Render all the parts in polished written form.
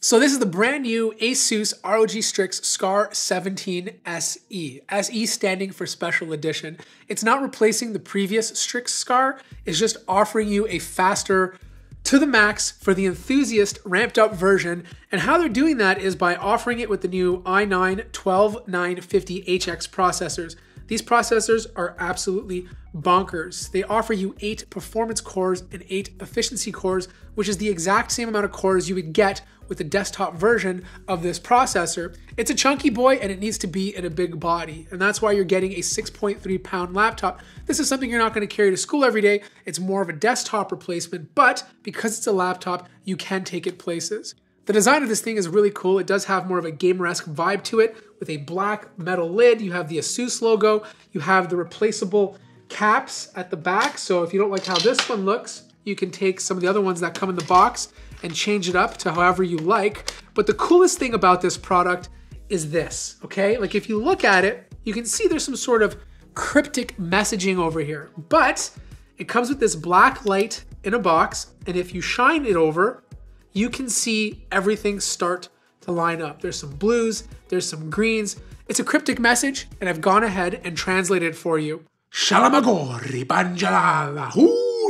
So this is the brand new ASUS ROG Strix SCAR 17 SE. SE standing for Special Edition. It's not replacing the previous Strix SCAR, it's just offering you a faster, to the max, for the enthusiast, ramped up version. And how they're doing that is by offering it with the new i9-12950HX processors. These processors are absolutely bonkers. They offer you 8 performance cores and 8 efficiency cores, which is the exact same amount of cores you would get with the desktop version of this processor. It's a chunky boy and it needs to be in a big body. And that's why you're getting a 6.3 pound laptop. This is something you're not going to carry to school every day. It's more of a desktop replacement, but because it's a laptop, you can take it places. The design of this thing is really cool. It does have more of a gamer-esque vibe to it with a black metal lid. You have the ASUS logo. You have the replaceable caps at the back. So if you don't like how this one looks, you can take some of the other ones that come in the box and change it up to however you like. But the coolest thing about this product is this, okay? Like if you look at it, you can see there's some sort of cryptic messaging over here, but it comes with this black light in a box. And if you shine it over, you can see everything start to line up. There's some blues, there's some greens. It's a cryptic message, and I've gone ahead and translated it for you. Shalamagori banjalala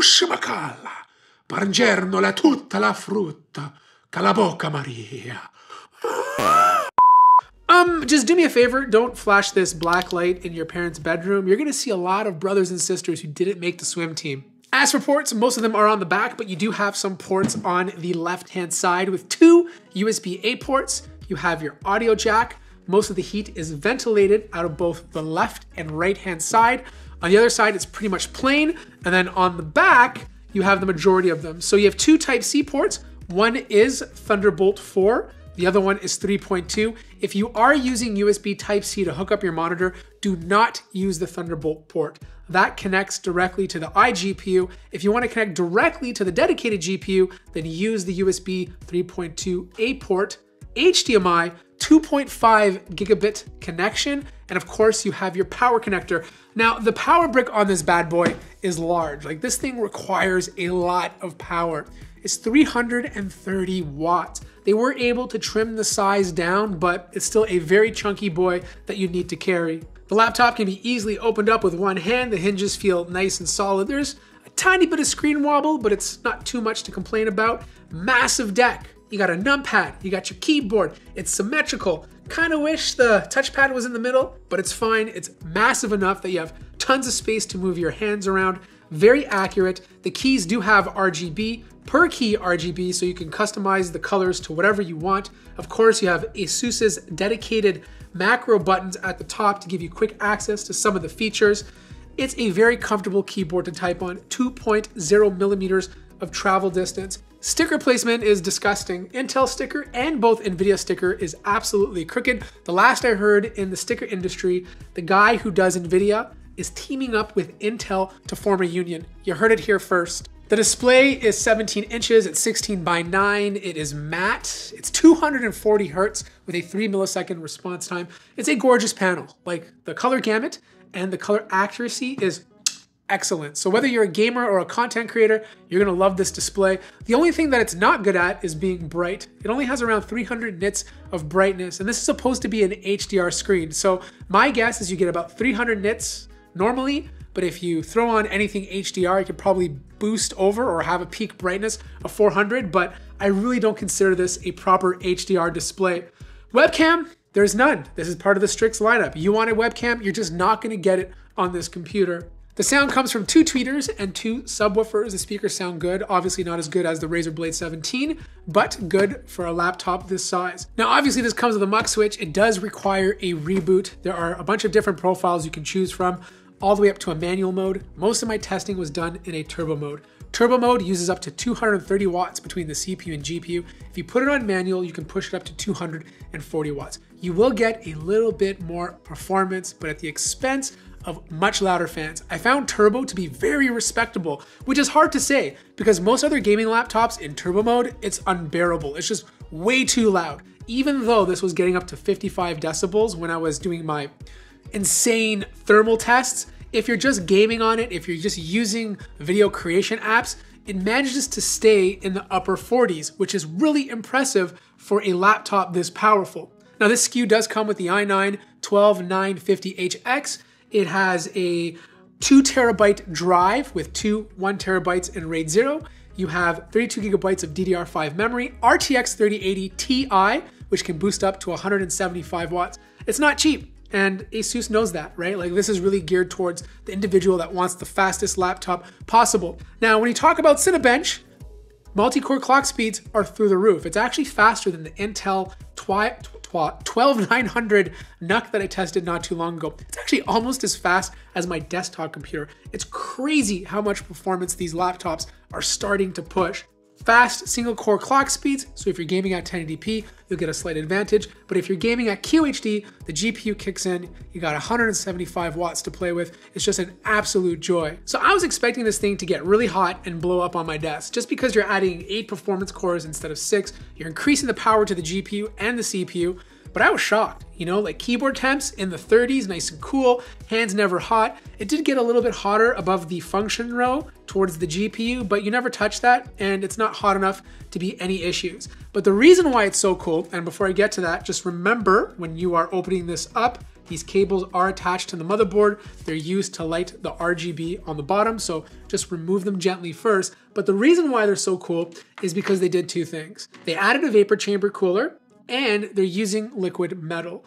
shimakala pargerno la tutta la frutta calaboca Maria. Just do me a favor, don't flash this black light in your parents' bedroom. You're gonna see a lot of brothers and sisters who didn't make the swim team. As for ports, most of them are on the back, but you do have some ports on the left-hand side with 2 USB-A ports. You have your audio jack. Most of the heat is ventilated out of both the left and right-hand side. On the other side, it's pretty much plain. And then on the back, you have the majority of them. So you have 2 Type-C ports. One is Thunderbolt 4. The other one is 3.2. If you are using USB Type-C to hook up your monitor, do not use the Thunderbolt port. That connects directly to the iGPU. If you want to connect directly to the dedicated GPU, then use the USB 3.2A port, HDMI, 2.5 gigabit connection, and of course you have your power connector. Now the power brick on this bad boy is large. Like this thing requires a lot of power. It's 330 watts. They were able to trim the size down, but it's still a very chunky boy that you need to carry. The laptop can be easily opened up with one hand. The hinges feel nice and solid. There's a tiny bit of screen wobble, but it's not too much to complain about. Massive deck. You got a numpad, you got your keyboard. It's symmetrical. Kind of wish the touchpad was in the middle, but it's fine. It's massive enough that you have tons of space to move your hands around. Very accurate. The keys do have RGB, per key RGB, so you can customize the colors to whatever you want. Of course, you have ASUS's dedicated macro buttons at the top to give you quick access to some of the features. It's a very comfortable keyboard to type on, 2.0 millimeters of travel distance. Sticker placement is disgusting. Intel sticker and both NVIDIA sticker is absolutely crooked. The last I heard in the sticker industry, the guy who does NVIDIA is teaming up with Intel to form a union. You heard it here first. The display is 17 inches, it's 16 by 9, it is matte, it's 240 hertz with a 3 millisecond response time. It's a gorgeous panel. Like the color gamut and the color accuracy is excellent. So whether you're a gamer or a content creator, you're gonna love this display. The only thing that it's not good at is being bright. It only has around 300 nits of brightness, and this is supposed to be an HDR screen. So my guess is you get about 300 nits normally, but if you throw on anything HDR, you could probably boost over or have a peak brightness of 400, but I really don't consider this a proper HDR display. Webcam, there's none. This is part of the Strix lineup. You want a webcam, you're just not gonna get it on this computer. The sound comes from 2 tweeters and 2 subwoofers. The speakers sound good, obviously not as good as the Razer Blade 17, but good for a laptop this size. Now, obviously this comes with a MUX switch. It does require a reboot. There are a bunch of different profiles you can choose from, all the way up to a manual mode. Most of my testing was done in a turbo mode. Turbo mode uses up to 230 watts between the CPU and GPU. If you put it on manual, you can push it up to 240 watts. You will get a little bit more performance, but at the expense of much louder fans. I found turbo to be very respectable, which is hard to say because most other gaming laptops in turbo mode, it's unbearable. It's just way too loud. Even though this was getting up to 55 decibels when I was doing my insane thermal tests, if you're just gaming on it, if you're just using video creation apps, it manages to stay in the upper 40s, which is really impressive for a laptop this powerful. Now this SKU does come with the i9-12950HX. It has a 2 terabyte drive with two 1 terabytes in RAID 0. You have 32 gigabytes of DDR5 memory, RTX 3080 Ti, which can boost up to 175 watts. It's not cheap, and ASUS knows that, right? Like, this is really geared towards the individual that wants the fastest laptop possible. Now, when you talk about Cinebench, multi-core clock speeds are through the roof. It's actually faster than the Intel 12900 NUC that I tested not too long ago. It's actually almost as fast as my desktop computer. It's crazy how much performance these laptops are starting to push. Fast single core clock speeds, so if you're gaming at 1080p, you'll get a slight advantage. But if you're gaming at QHD, the GPU kicks in, you got 175 watts to play with. It's just an absolute joy. So I was expecting this thing to get really hot and blow up on my desk. Just because you're adding 8 performance cores instead of 6, you're increasing the power to the GPU and the CPU. But I was shocked, you know, like keyboard temps in the 30s, nice and cool, hands never hot. It did get a little bit hotter above the function row towards the GPU, but you never touch that, and it's not hot enough to be any issues. But the reason why it's so cool, and before I get to that, just remember when you are opening this up, these cables are attached to the motherboard. They're used to light the RGB on the bottom, so just remove them gently first. But the reason why they're so cool is because they did two things. They added a vapor chamber cooler, and they're using liquid metal.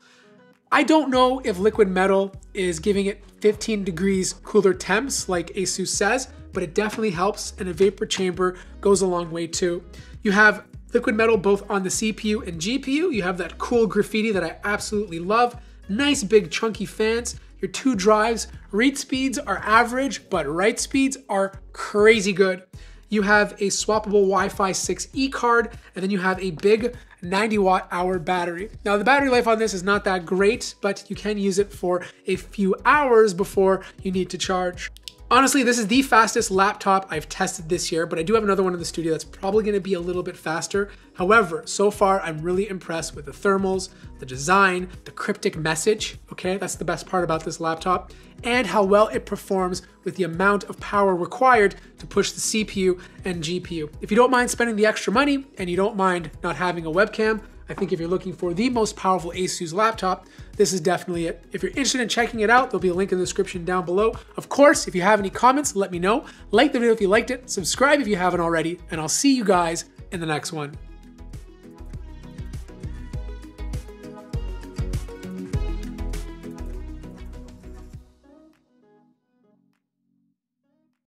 I don't know if liquid metal is giving it 15 degrees cooler temps like ASUS says, but it definitely helps, and a vapor chamber goes a long way too. You have liquid metal both on the CPU and GPU. You have that cool graffiti that I absolutely love. Nice big chunky fans. Your 2 drives, read speeds are average, but write speeds are crazy good. You have a swappable Wi-Fi 6E card, and then you have a big 90 watt hour battery. Now the battery life on this is not that great, but you can use it for a few hours before you need to charge. Honestly, this is the fastest laptop I've tested this year, but I do have another one in the studio that's probably gonna be a little bit faster. However, so far, I'm really impressed with the thermals, the design, the cryptic message, okay? That's the best part about this laptop, and how well it performs with the amount of power required to push the CPU and GPU. If you don't mind spending the extra money, and you don't mind not having a webcam, I think if you're looking for the most powerful ASUS laptop, this is definitely it. If you're interested in checking it out, there'll be a link in the description down below. Of course, if you have any comments, let me know. Like the video if you liked it, subscribe if you haven't already, and I'll see you guys in the next one.